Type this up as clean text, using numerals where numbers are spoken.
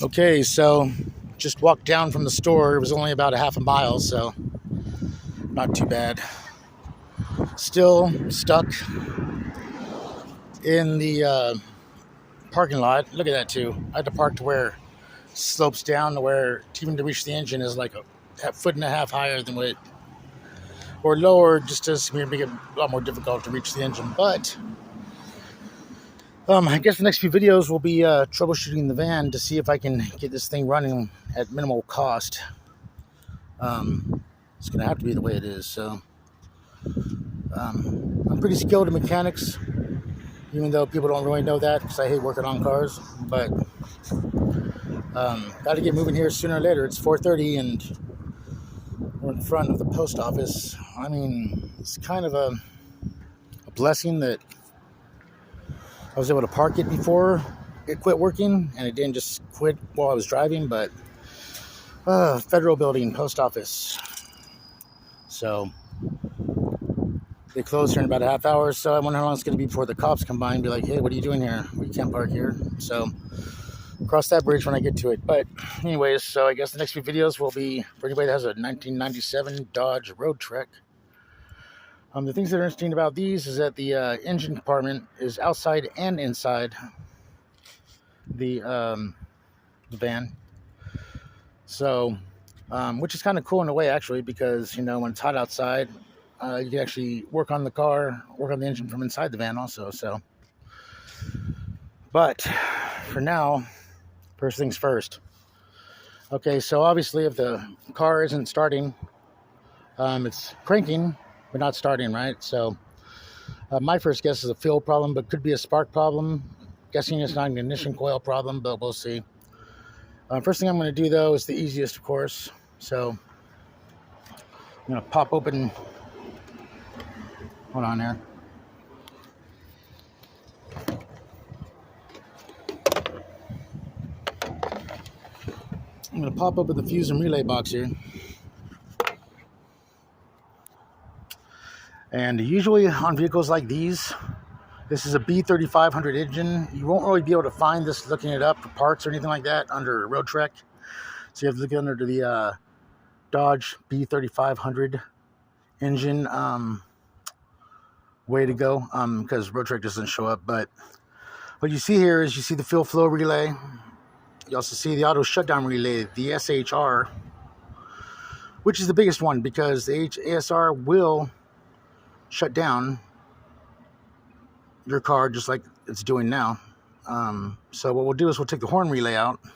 Okay, so just walked down from the store. It was only about a half a mile, so not too bad. Still stuck in the parking lot. Look at that too. I had to park to where it slopes down to where even to reach the engine is like a foot and a half higher than what, or lower, just to make it a lot more difficult to reach the engine. But I guess the next few videos will be troubleshooting the van to see if I can get this thing running at minimal cost. It's going to have to be the way it is. So I'm pretty skilled in mechanics, even though people don't really know that because I hate working on cars. But got to get moving here sooner or later. It's 4:30 and we're in front of the post office. I mean, it's kind of a blessing that I was able to park it before it quit working, and it didn't just quit while I was driving. But federal building, post office. So they close here in about a half hour. So I wonder how long it's going to be before the cops come by and be like, "Hey, what are you doing here? We can't park here." So cross that bridge when I get to it. But anyways, so I guess the next few videos will be for anybody that has a 1997 Dodge Roadtrek. The things that are interesting about these is that the engine compartment is outside and inside the van. So, which is kind of cool in a way, actually, because, you know, when it's hot outside, you can actually work on the car, work on the engine from inside the van also. So, but for now, first things first. Okay, so obviously if the car isn't starting, it's cranking, but not starting, right? So my first guess is a fuel problem, but could be a spark problem. Guessing it's not an ignition coil problem, but we'll see. First thing I'm going to do, though, is the easiest, of course. So I'm going to pop open. Hold on here. I'm going to pop open the fuse and relay box here. And usually on vehicles like these, this is a B3500 engine. You won't really be able to find this looking it up for parts or anything like that under Roadtrek. So you have to look under the Dodge B3500 engine way to go, because Roadtrek doesn't show up. But what you see here is you see the fuel flow relay. You also see the auto shutdown relay, the SHR, which is the biggest one because the ASR will shut down your car just like it's doing now. So what we'll do is we'll take the horn relay out.